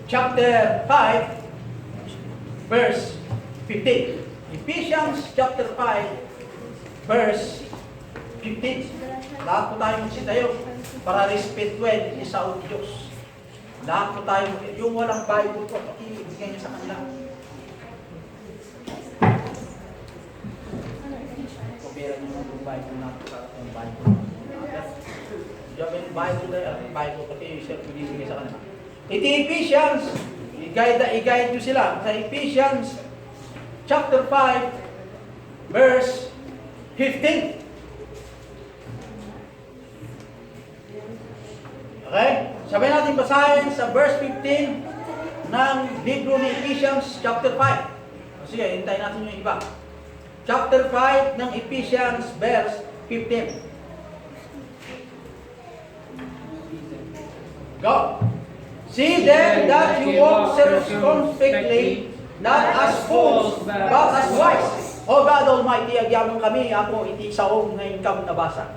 chapter 5, verse 15. Ephesians chapter 5, verse 15. Lahat po tayo magsitayo para respetuin isa o Diyos. Lahat po tayo, yung walang Bible po, ibigay niyo sa kanila. Kopera niyo yung Bible na yung Bible. You have any Bible there? Bible, pati siya ibigay sa kanila. Ito Ephesians, i-guide nyo sila sa Ephesians chapter 5, verse 15. Okay? Sabay natin basahin sa verse 15 ng libro ni Ephesians chapter 5. Sige, hintayin natin yung iba. Chapter 5 ng Ephesians, verse 15. Go! See then that you walk circumspectly, not as fools, but as wise. O God Almighty, agyaman kami, ako iti saong ngayon kami nabasa.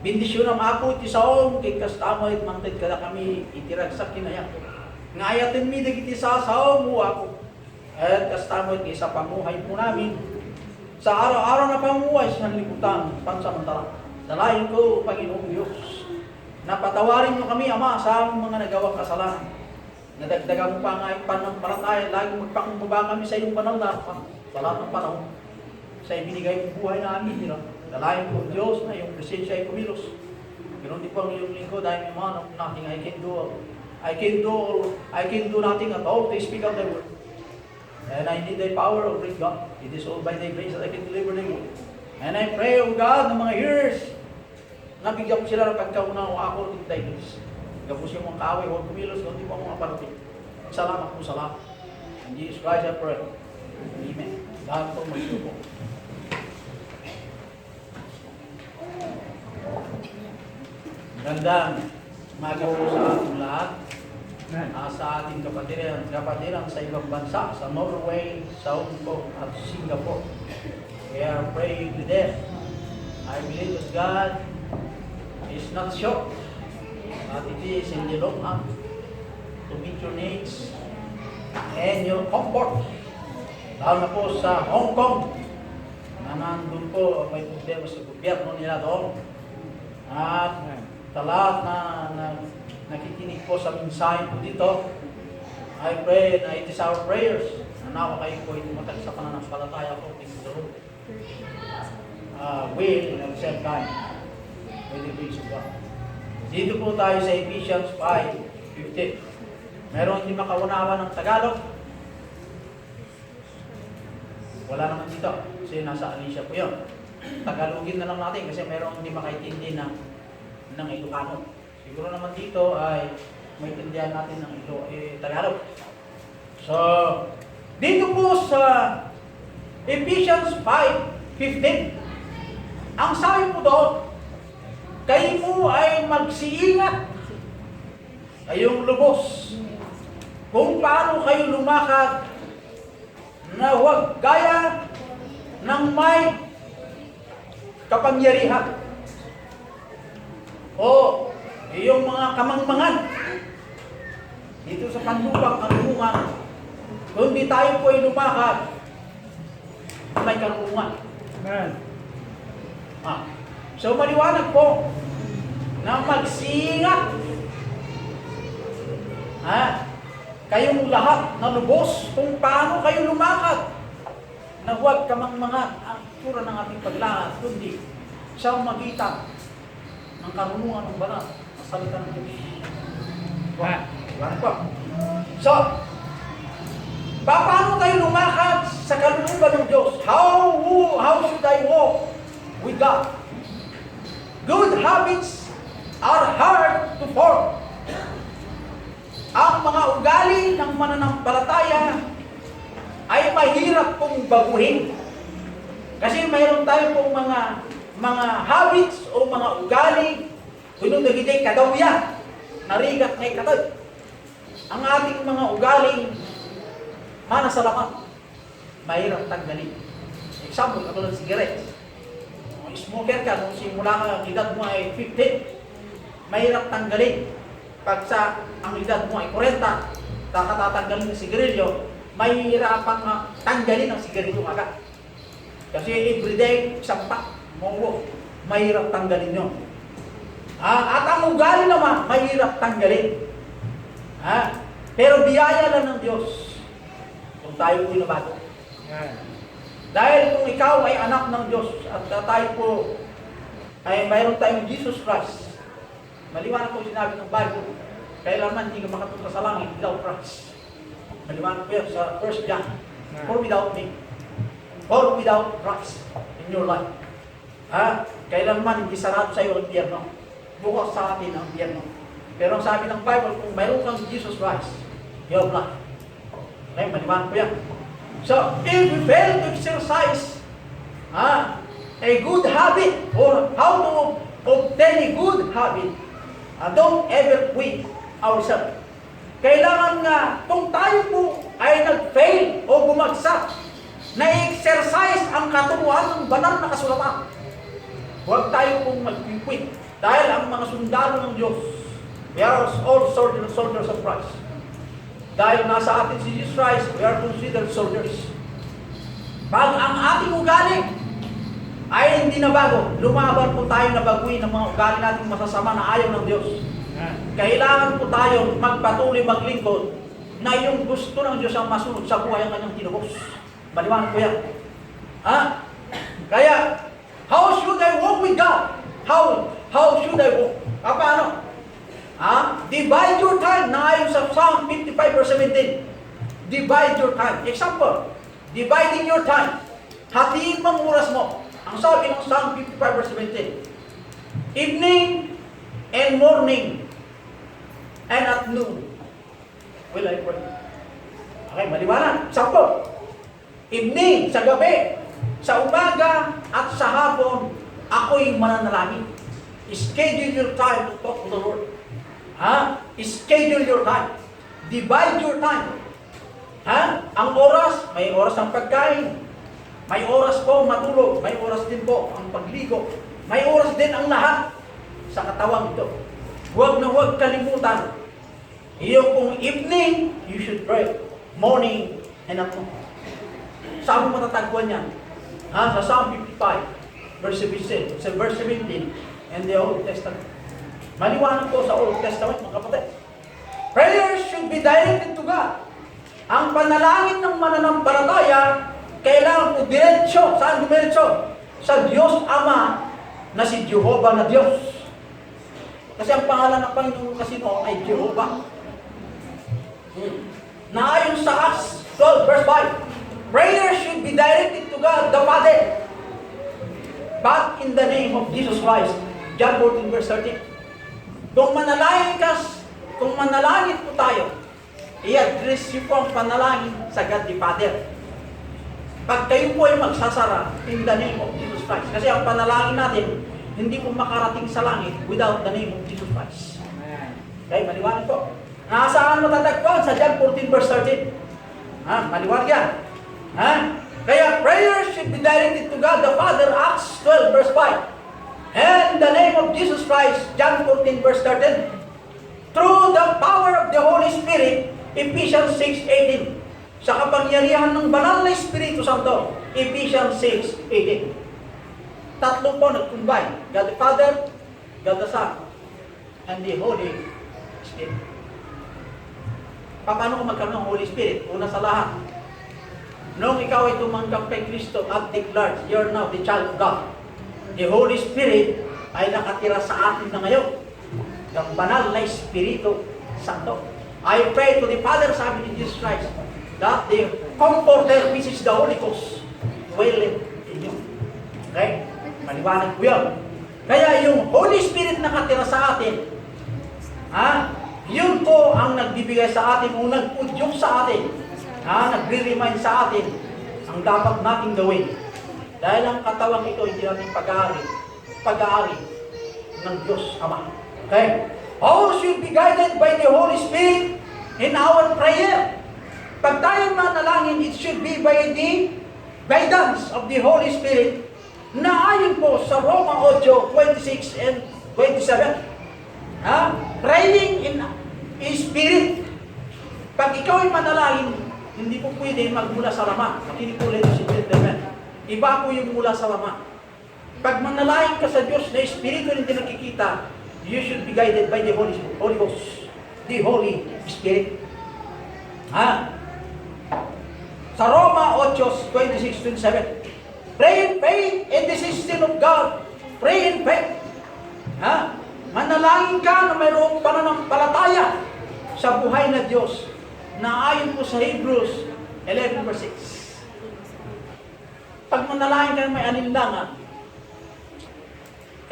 Bendisyon ang ako iti saong, kay kastamo at mangtid ka na kami, itiragsak kinaya. Ngayatin mi, dagiti sa saong mo ako. At kastamo at isa pamuhay po namin. Sa araw-araw na pamuhay sa liputan, pansamantala. Dalayan ko, Panginoong Diyos. Napatawarin mo kami, Ama, sa mga nagawang kasalanan. Nadagdagan mo pa nga yung pananampalataya, lagi magpakumbaba kami sa iyong banal na sa lahat ng panahon. Sa ibinigay mong buhay namin, dalayan ko, Diyos, na iyong presensya ay kumilos. Ganoon din po ang iyong lingkod, dahil may mga nothing I can do nothing at all to speak of thy word. And I need thy power, O great God. It is all by thy grace that I can deliver thy word. And I pray, O God, ng mga hearers, nabigyan ko sila ng pagkaunawa ako ng thy grace. Gapos yung mga kaaway, huwag kumilos, kundi po ang mga parating. Salamat po sa lahat. In Jesus Christ I pray. Amen. Lahat po magsuko. Gandang umaga po sa ating lahat. Sa ating kapatiran sa ibang bansa, sa Norway, sa Hong Kong, at Singapore. We are praying to them. I believe that God is not shocked, but it is in the long run to meet your needs and your comfort. Lalo na po sa Hong Kong, na nandun po may problema sa gobyerno nila doon. At sa lahat na nakikinig po sa mensahe po dito, I pray na it is our prayers na nawa kayo po itumatag sa pananampalataya po ng Lord. Will at the same time, with the grace of God. Dito po tayo sa Ephesians 5:15. Meron hindi makaunawa ng Tagalog? Wala naman dito. Kasi nasa Alicia po yun. Tagalogin na lang natin kasi meron hindi makaintindi ng Ilocano. Siguro naman dito ay may tindihan natin ng Tagalog. So, dito po sa Ephesians 5:15, ang sabi po doon, kayo po ay magsiingat, kayong lubos, kung paano kayo lumakad na huwag gaya ng may kapangyarihan o iyong mga kamangmangan dito sa panlubang karunungan, kundi tayo po ay lumakad na may karunungan. So maliwanag po na magsiingat. Kayong lahat na lubos kung paano kayo lumakad na huwag kamangmangan ang tura ng ating paglakad, kundi sa magitan ng karunungan ng banal na salita ng Diyos. So, paano tayo lumakad sa kalooban ng Diyos? How should I walk with God? Good habits are hard to form. Ang mga ugali ng mananampalataya ay mahirap pong baguhin. Kasi mayroon tayo pong mga habits o mga ugali, kunong nagitay kadawya, narigat ngay katad. Ang ating mga ugaling mana sa laman, mahirap tanggalin. Example, ako ng cigarettes. Smoker ka, nung simula ka, ang edad mo ay 15, mahirap tanggalin. Pag ang edad mo ay 40, Tatanggalin ng sigarilyo, mahihirapan tanggalin ang sigarilyo agad. Kasi everyday, isang pack, mahirap tanggalin yun. At ang ugali naman, mahirap tanggalin. Pero biyaya lang ng Diyos kung tayo po'y nabago. Dahil kung ikaw ay anak ng Diyos at tayo po ay mayroon tayong Jesus Christ, maliwanag po sinabi ng Bible, kailangan hindi ka makapunta sa langit without Christ. Maliwanag po yan sa 1 John. Or without me. Or without Christ in your life. Kailangan hindi sarado sa iyo ang impyerno. Bukas sa atin ang impyerno. Pero ang sabi ng Bible, kung mayroon kang Jesus Christ, you have life. Okay, maliwanag po yan. So, if we fail to exercise a good habit or how to obtain a good habit, don't ever quit ourselves. Kailangan nga, kung tayo po ay nag-fail o bumagsak, na-exercise ang katuruan ng banal na kasulatan, huwag tayo pong mag-quit. Dahil ang mga sundalo ng Diyos, we are all soldiers of Christ. Dahil nasa atin si Jesus Christ, we are considered soldiers. Pag ang ating ugali ay hindi na bago, lumaban po tayo na baguhin ang mga ugali nating masasama na ayaw ng Diyos. Kailangan po tayo magpatuloy maglingkod na yung gusto ng Diyos ang masunod sa buhay ang kanyang tinubos. Maliwanag po yan. Kaya, how should I walk with God? How should I walk? Paano? Divide your time na ayon sa Psalm 55 verse 17. Divide your time. Example, dividing your time. Hatiin mong oras mo. Ang sabi ng Psalm 55 verse 17. Evening and morning and at noon will I pray. Okay, maliwanag. Example, evening, sa gabi, sa umaga at sa hapon, ako'y mananalangin. Schedule your time to talk to the Lord. Schedule your time. Divide your time. Ang oras, may oras ng pagkain. May oras po matulog. May oras din po ang pagligo. May oras din ang lahat sa katawang ito. Huwag na huwag kalimutan. Iyong kung evening, you should pray. Morning and at noon. Saan mo matatagpuan yan? Sa Psalm 55, verse 17, and the Old Testament. Maliwanag po sa Old Testament, mga kapatid. Prayers should be directed to God. Ang panalangin ng mananampalataya, kailangan po diretsyo. Saan diretsyo? Sa Diyos Ama na si Jehovah na Diyos. Kasi ang pangalan ng Panginoon kasi no ay Jehovah. Naayon sa Acts 12 verse 5, prayer should be directed to God the Father, but in the name of Jesus Christ. John 14 verse 13. Kung manalangin po tayo, i-address niyo po ang panalangin sa God the Father. Pag kayo po ay magsasara, in the name of Jesus Christ. Kasi ang panalangin natin, hindi po makarating sa langit without the name of Jesus Christ. Okay, maliwanag po. Nasaan matatagpuan? Sa John 14 verse 13. Maliwanag yan. Kaya prayer should be directed to God the Father, Acts 12 verse 5. And the name of Jesus Christ, John 14 verse 13. Through the power of the Holy Spirit, Ephesians 6:18. Sa kapangyarihan ng banal na Espiritu Santo, Ephesians 6:18. Tatlo po nag-combine. God the Father, God the Son, and the Holy Spirit. Paano kung magkaroon ng Holy Spirit? Una sa lahat, nung ikaw ay tumanggap kay Kristo at declared, you're now the child of God. The Holy Spirit ay nakatira sa atin na ngayon. Ang banal na Espiritu Santo. I pray to the Father, sabi ni Jesus Christ, that the Comforter, which is the Holy Ghost, dwell in you. Okay? Maliwanag ko yun. Kaya yung Holy Spirit nakatira sa atin, yun po ang nagbibigay sa atin o nagpudyok sa atin, nagre-remind sa atin ang dapat nating gawin. Dahil ang katawang ito, hindi natin pag-aari ng Diyos Ama. Okay? All should be guided by the Holy Spirit in our prayer. Pag tayo manalangin, it should be by the guidance of the Holy Spirit na ayon po sa Roma 8:26 and 27. Praying in Spirit Pag ikaw ay manalangin, hindi po pwede magmula sa lama. Makinig po lalo si gentleman. Iba po yung mula sa lama. Pag manalangin ka sa Diyos na Espiritu na hindi nakikita, you should be guided by the Holy Ghost. The Holy Spirit. Ha? Sa Roma 8:26-27, pray in faith in the system of God. Pray in faith. Ha? Manalangin ka na mayroong pananampalataya sa buhay na Diyos na ayon po sa Hebrews 11:6. Pag manalangin ka na may alinlangan,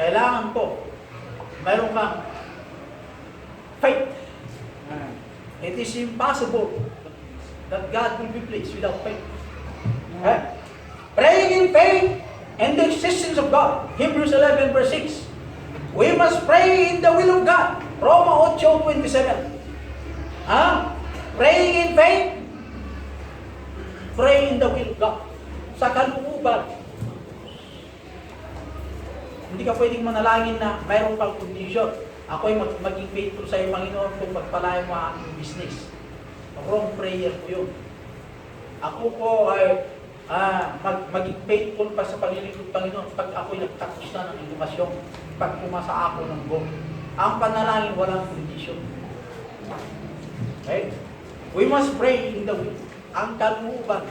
kailangan po mayroon kang faith. It is impossible that God will be pleased without faith. Okay? Praying in faith and the existence of God. Hebrews 11:6. We must pray in the will of God. Roma 8:27. Praying in faith, pray in the will of God. Sa kalooban. Hindi ka pwedeng manalangin na mayroon pang condition. Ako'y maging faithful sa iyo, Panginoon, kung magpalayo mo ang aking business. Wrong prayer po yun. Ako po ay maging faithful pa sa paglilingkod, Panginoon, pag ako'y nagtapos na ng edukasyon, pag pumasa ako ng go. Ang panalangin, walang condition. Okay? We must pray in the will. Ang kalooban.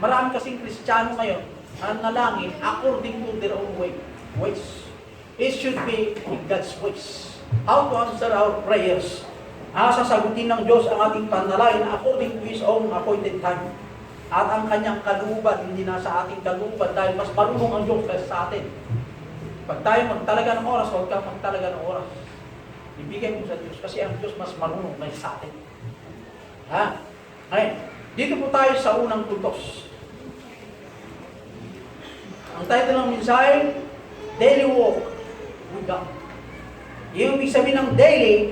Marami kasing Kristiyano ngayon, ang nalangin according to their own ways. It should be in God's ways. How to answer our prayers. Sasagutin ng Diyos ang ating panalangin according to His own appointed time. At ang kanyang kalooban, hindi nasa ating kalooban dahil mas marunong ang Diyos kaysa sa atin. Pag tayo magtalaga ng oras, huwag kang magtalaga ng oras. Ibigay mo sa Diyos kasi ang Diyos mas marunong kaysa sa atin. Ngayon, dito po tayo sa unang puntos. Ang title ng mensahe, Daily Walk with God. Yung ibig sabihin ng daily,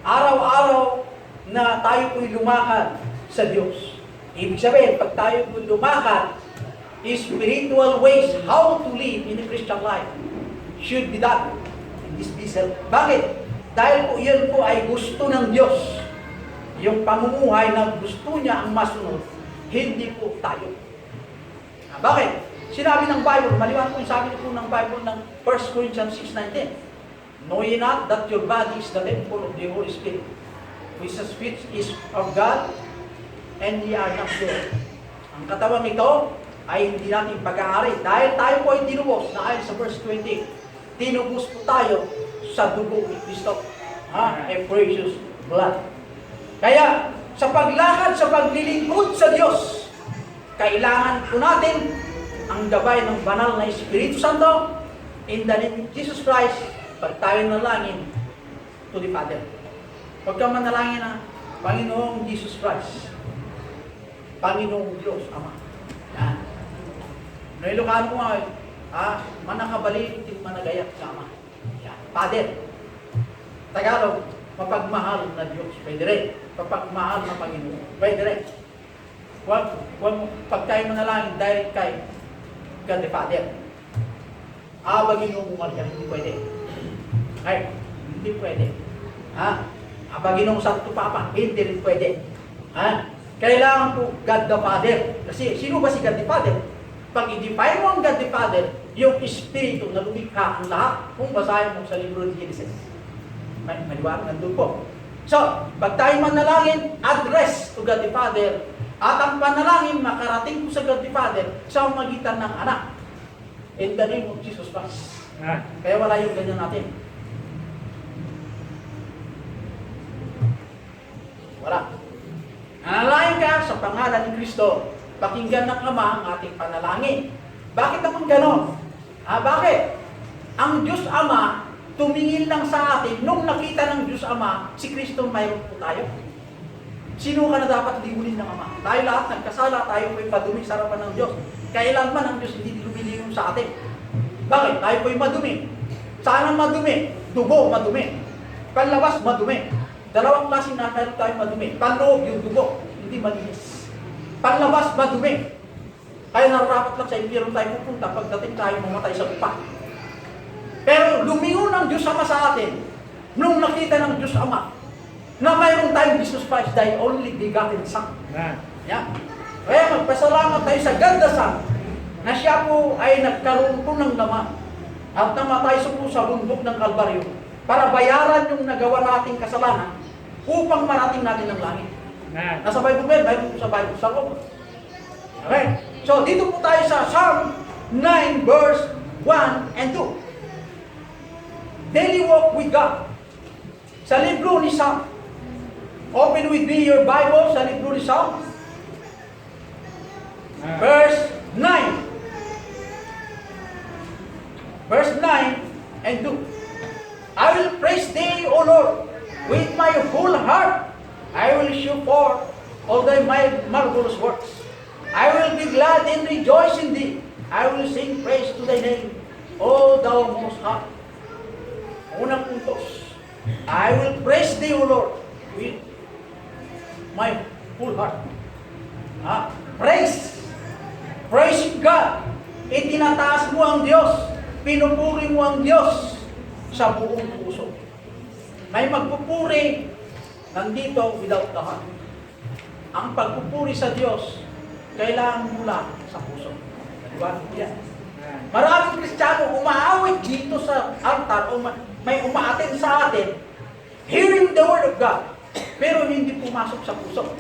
araw-araw na tayo po'y lumakad sa Diyos. Ibig sabihin, pag tayo po'y lumakad, spiritual ways, how to live in the Christian life, should be done in this vessel. Bakit? Dahil po yan po ay gusto ng Diyos. Yung pamumuhay na gusto niya ang masunod, hindi po tayo. Bakit? Sinabi ng Bible, maliwan po yung sabi po ng Bible ng 1 Corinthians 6:19. Know ye not that your body is the temple of the Holy Spirit, which is of God, and ye are not your. Ang katawang ito ay hindi natin pag-aari. Dahil tayo po ay tinubos, na ayon sa verse 20, tinubos po tayo sa dugo ni Kristo. A precious blood. Kaya, sa paglakad, sa paglilingkod sa Diyos, kailangan po natin ang gabay ng banal na Espiritu Santo in the name of Jesus Christ, pag tayo nalangin to the Father. Huwag kang manalangin na Panginoong Jesus Christ, Panginoong Diyos, Ama. Yan. No Ilocano ko nga, manakabalin, managayak sa Ama. Yan. Father. Tagalog, mapagmahal na Diyos. Pwede rin. Mapagmahal na Panginoon. Pwede rin. Huwag pag tayo manalangin, direct kay God the Father. Panginoong umarya, hindi pwede. Ay, hindi pwede. Panginoong Santo Papa, hindi rin pwede. Kailangan po God the Father. Kasi sino ba si God the Father? Pag i-define mo ang God the Father, yung Espiritu na lumikha ang lahat. Kung basahin mo sa libro ni Genesis. Maliwanag, nandun po. So, pag tayo manalangin, address to God the Father. At ang panalangin, makarating po sa God the Father sa magitan ng anak. In the name of Jesus Christ. Kaya wala yung ganyan natin. Wala. Nanalangin ka sa pangalan ni Kristo. Pakinggan ng Ama ang ating panalangin. Bakit naman ganon? Bakit? Ang Diyos Ama, tumingin lang sa atin. Nung nakita ng Diyos Ama, si Kristo mayroon po tayo. Sino ka na dapat libulin ng Ama? Tayo lahat nagkasala, tayo po'y padumi sa harapan ng Diyos. Kailanman ang Diyos hindi lumiliyong sa atin. Bakit? Tayo po'y madumi. Saan ang madumi? Dugo, madumi. Panlabas, madumi. Dalawang klaseng na tayo madumi. Panloob, yung dugo, hindi malinis. Panlabas, madumi. Kaya nararapat lang sa impyerno tayo pupunta pagdating tayo mamatay sa lupa. Pero lumingon ang Diyos Ama sa atin nung nakita ng Diyos Ama na mayroong second time Jesus Christ died, only begotten Son. Amen. Yan. Kaya magpasalamat tayo sa God the Son na siya po ay nagkaroon po ng laman at namatay po sa bundok ng Kalbaryo para bayaran yung nagawa nating kasalanan upang marating natin ang langit. Amen. Nasa Bible ba? Mayroon po sa Bible sa loob. Okay. So dito po tayo sa Psalm 9 verse 1 and 2. Daily walk with God. Sa libro ni Psalm. Open with me your Bible sa libro ni Psalm. Verse 9. Verse 9 and 2. I will praise thee, O Lord, with my whole heart. I will show forth all thy marvelous works. I will be glad and rejoice in thee. I will sing praise to thy name, O thou most high. Unang puntos. I will praise thee, O Lord, with my whole heart. Praise. Praising God. Itinataas mo ang Diyos. Pinupuri mo ang Diyos sa buong puso. May magpupuri nandito without the heart. Ang pagpupuri sa Diyos, kailangan mula sa puso. Diba? Yan. Maraming Kristiyano umaawit dito sa altar o may umaaten sa atin, hearing the Word of God, pero hindi pumasok sa puso.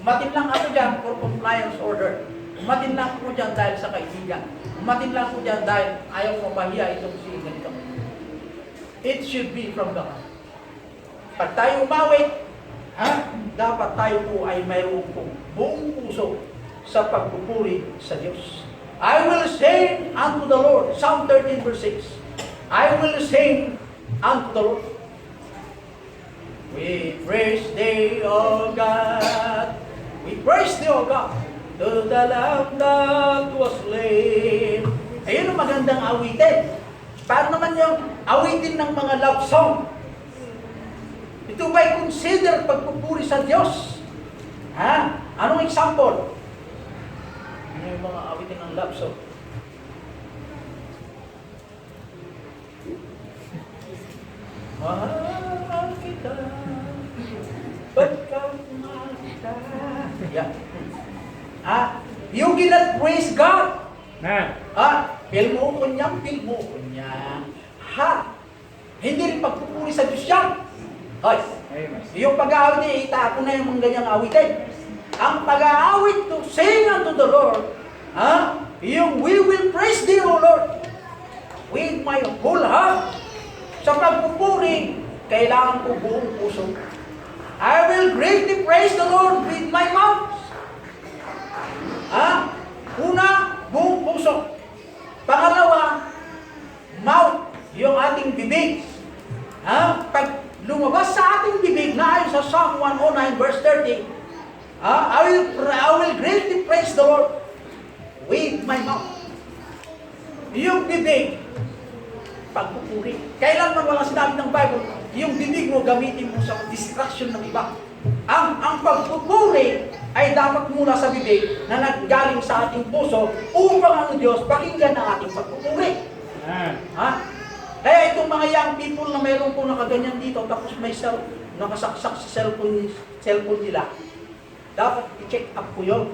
Umatin lang ako dyan for compliance order. Umatin lang ako dyan dahil sa kaibigan. Umatin lang ako dyan dahil ayaw mo mahiya itong si ganito. It should be from the heart. Pag tayo umawit, dapat tayo po ay mayroong buong puso sa pagpupuri sa Diyos. I will sing unto the Lord. Psalm 13 verse 6. I will sing unto the Lord. We praise thee, O God. We praise thee, O God, to the Lamb that was slain. Ayun ang magandang awitin. Paano naman yung awitin ng mga love song? Ito ba'y consider pagpupuri sa Diyos? Anong example? Ano yung mga awitin ng love song? Mahal kita, ba't ka mahal kita? Yeah. You cannot praise God. Feel mo ko niya, feel mo ko niya. Hindi rin pagpupuri sa Diyos yan. Yung pag-aawit niya, itapon na yung mga ganyang awitin. Ang pag-aawit to sing unto the Lord, yung we will praise thee, O Lord, with my whole heart. Sa pagpupuri, kailangan ko buong puso. I will greatly praise the Lord with my mouth. Una, buong puso. Pangalawa, mouth, yung ating bibig. Pag lumabas sa ating bibig, na ayon sa Psalm 109 verse 30, I will greatly praise the Lord with my mouth. Yung bibig, pagpupuri. Kailan man walang sinabi ng Bible, yung bibig mo gamitin mo sa distraction ng iba. Ang pagpupuri ay dapat mula sa bibig na naggaling sa ating puso upang ang Diyos pakinggan ang ating pagpupuri. Kaya itong mga young people na mayroon po nakaganyan dito tapos may nakasaksak sa cellphone nila, dapat i-check up po yun.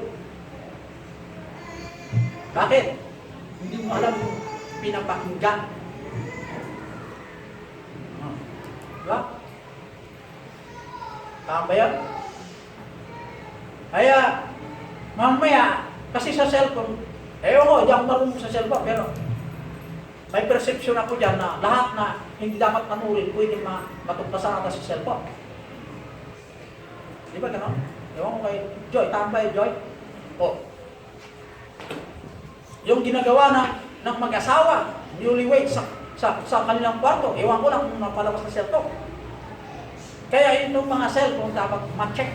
Bakit? Hindi mo alam yung pinapakinggan. Diba? Tama ba yan? Kaya, mamaya, kasi sa cellphone, di ako marunong sa cellphone, pero may perception ako dyan na lahat na hindi dapat panurin, pwede matugtasan natin sa cellphone. Di ba gano'n? Ewan ko kay Joy, tama ba Joy? Yung ginagawa ng mag-asawa, newlywed sa kanilang kwarto, ewan ko lang kung napalabas na cellphone. Kaya itong mga cellphone dapat ma-check.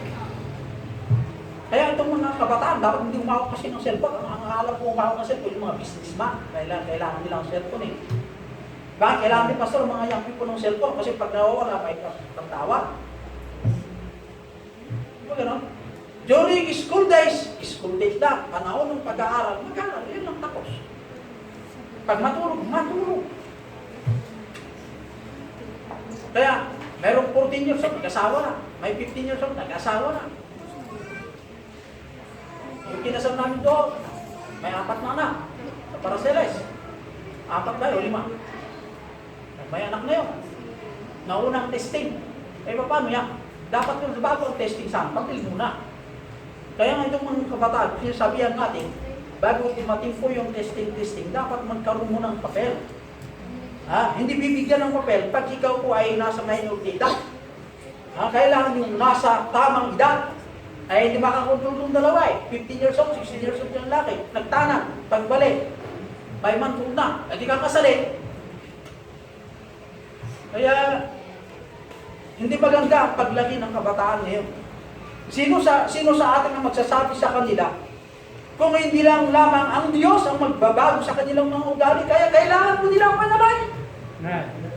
Kaya itong mga kabataan, dapat hindi umawak kasi ng cellphone. Ang alam ko umawak ng cellphone, yung mga businessman. Kailangan nilang cellphone eh. Bakit? Kailangan din pastor mga young people ng cellphone kasi pag nawawala, may tatawa. Diba gano'n? During school days na, panahon ng pag-aaral, mag-aaral, yun lang tapos. Pag matulog. Kaya, Merong 14 years old, nag-asawa na. May 15 years old, nag-asawa na. Yung kinasal namin doon, may 4 na anak. Sa Paraceles. 4 ba o 5? May anak na yun. Naunang testing. Eh, paano yan? Dapat yung bago ang testing saan, papel muna. Kaya nga itong mga kabataan, sinasabihan natin, bago dumating po yung testing, dapat magkaroon muna ng papel. Hindi bibigyan ng papel pag ikaw po ay nasa minor edad. Kailangan yung nasa tamang edad. Ay hindi makakontrol ng dalawa eh. 15 years old, 16 years old yung laki. Nagtanan, pagbalik. May month na. Hindi ka kasalin. Kaya, hindi maganda ang paglaki ng kabataan ngayon. Sino sa atin ang magsasabi sa kanila kung hindi lang lamang ang Diyos ang magbabago sa kanilang mga ugali, kaya kailangan mo nilang manalangin.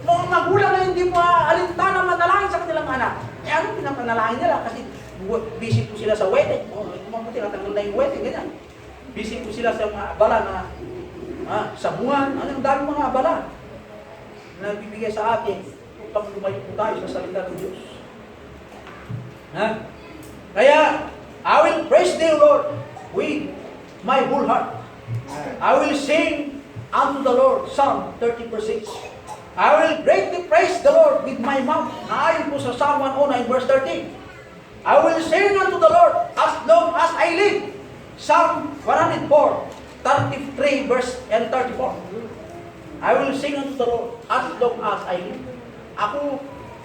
Kung ang magulang na hindi mo alintana manalangin sa kanilang anak, ano pinapanalangin nila? Kasi busy po sila sa wedding. Mabuti natanggal na yung wedding, ganyan. Busy po sila sa mga abala na sa buwan. Ang dami mga abala na bibigay sa atin upang lumayo po tayo sa salita ng Diyos. Kaya, I will praise the Lord with my whole heart. I will sing unto the Lord, Psalm 30:6. I will greatly praise the Lord with my mouth. Naayon po sa Psalm 109 verse 13. I will sing unto the Lord as long as I live. Psalm 104, 33 verse and 34. I will sing unto the Lord as long as I live. Ako,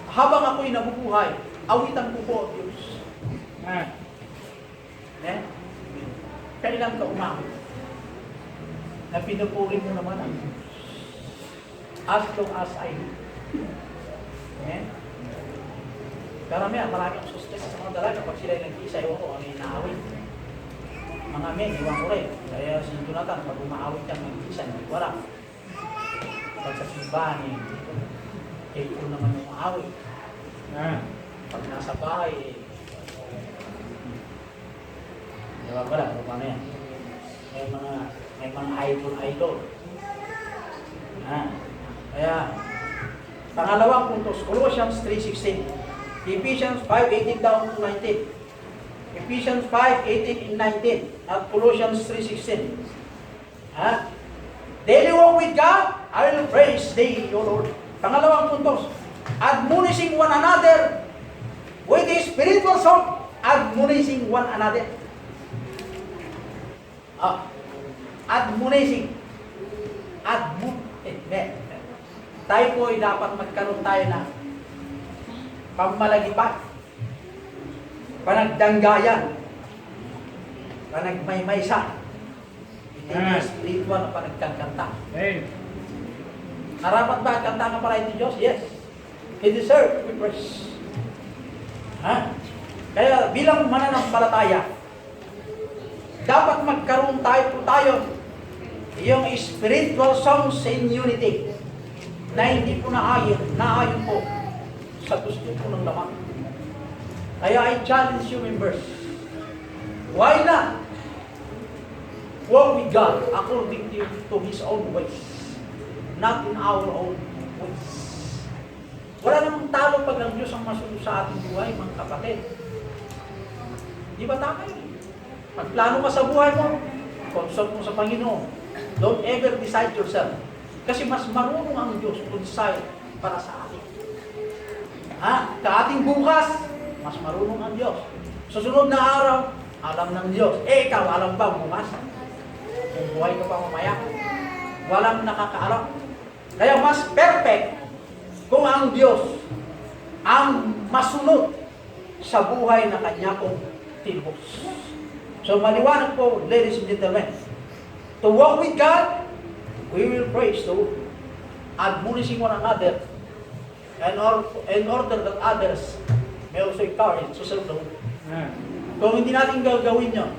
habang ako'y nabubuhay, awitan ko po ang Diyos. Kailan ka umahon na pinupuri mo naman ang Diyos? As long as I live. Karamihan, marami ang sustress sa mga dalaga pag sila nag-isa, ewan ko ano yung naawit. Mga men, iwan ko rin. Kaya si Jonathan, pag umaawit yan nag-isa, hindi ko alam. Pag sa simbahan, ito naman yung maawit. Pag nasa bahay, diba pala, ano paano yan? May mga idol. Kaya, pangalawang puntos, Colossians 3:16. Ephesians 5:18 down to 19. Ephesians 5:18 and 19. At Colossians 3:16. Daily walk with God, I will praise thee, O Lord. Pangalawang puntos, admonishing one another with the spiritual song, admonishing one another. Admonishing. Tayo po ay dapat magkaroon tayo na pamalagipan, panagdanggayan, panagmaymaysa, hindi na spiritual na panagkakanta. Narapat ba ang kanta ng pala ito Diyos? Yes. He deserves to be praised. Kaya bilang mananampalataya, dapat magkaroon tayo yung spiritual songs in unity na hindi po naayon po sa gusto po ng laman. Kaya I challenge you members, why not walk with God according to His own ways, not in our own ways. Wala namang talo pag ang Diyos ang masunod sa ating buhay, mga kapatid. Di ba tama yun? Magplano ka sa buhay mo, consult mo sa Panginoon. Don't ever decide yourself. Kasi mas marunong ang Diyos to decide para sa atin. Kaating bukas, mas marunong ang Diyos. Susunod na araw, alam ng Diyos. Ikaw, alam ba bukas? Kung buhay ka pa mamaya, walang nakakaalam. Kaya mas perfect kung ang Diyos ang masunod sa buhay na Kanya kong tinubos. So maliwanag po, ladies and gentlemen, to walk with God, we will praise the Lord, admonishing one another, in order that others may also encourage to serve the Lord. Kung hindi natin gagawin nyo,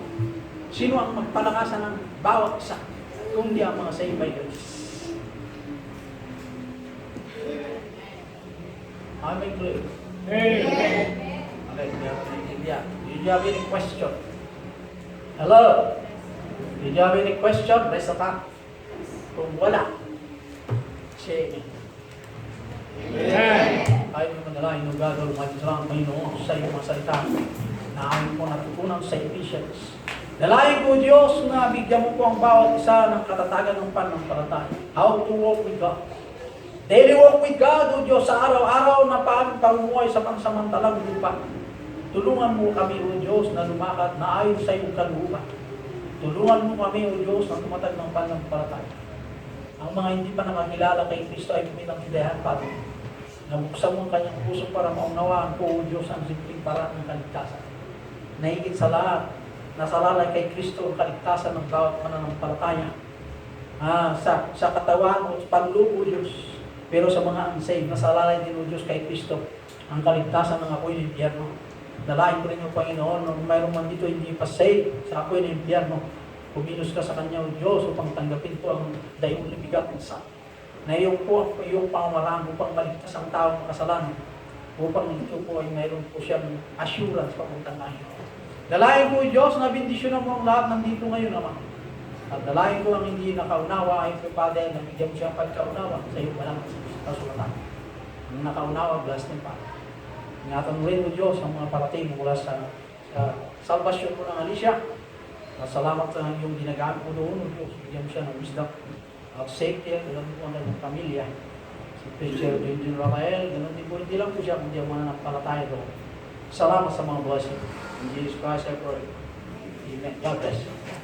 sino ang magpalakasan ng bawat isa, kundi ang mga saved by grace? Am I clear? Amen. Okay, did you have any question? Hello? Did you have any question? Raise the hand. Kung wala, say amen. Amen. Tayo manalangin, O God Almighty, salamat Panginoon sa iyong mga salita na aming po natutunan sa Ephesians. Dalangin ko, Diyos, na bigyan mo po ang bawat isa ng katatagan ng pananampalataya. How to walk with God. Daily walk with God, O Diyos, sa araw-araw na pamumuhay sa pansamantalang lupa. Tulungan mo kami, O Diyos, na lumakad na ayon sa iyong kalooban. Tulungan mo kami, O Diyos, na tumatag ng pananampalataya. Ang mga hindi pa nakakilala kay Kristo ay pumilang hidayan, Padre. Nabuksan mo ang kanyang puso para maunawaan po, O Diyos, ang simpleng paraan ng kaligtasan. Nahigit sa lahat, nasalalay kay Kristo ang kaligtasan ng bawat mananampalataya. Sa katawan o panlupo, O Diyos. Pero sa mga unsaved, nasalalay din, O Diyos, kay Kristo ang kaligtasan ng apoy ng impyerno. Dalain ko rin, O Panginoon, kung mayroon man dito hindi pa saved sa apoy ng impyerno, kumilos ka sa Kanya, O Diyos, upang tanggapin po ang dayong libigat ng sa. Na iyong po ang iyong pangamaraan upang maligtas ang taong makasalanan, upang ito po ay mayroon po siyang assurance papuntang ngayon. Dalain ko, O Diyos, na bendisyonan mo ang lahat nandito ngayon, Ama. At dalain ko ang hindi nakaunawa ay Padre, na bigyan mo siyang pagkaunawa sa iyong malang kasulatan. Ang nakaunawa, bless din, Padre. Ingatan mo rin, O Diyos, ang mga parating mula sa salvasyon mo ng Alicia. At salamat sa iyong ginagamit mo doon, O Diyos. Bigyan mo siya ng wisdom at safety, ganoon din po ang kanyang pamilya. Si Preacher Benjamin Rafael, ganoon din po, hindi lang po siya, kundi ang mga napalataya doon. Salamat sa mga blessing. In Jesus Christ I pray. Amen. God bless you.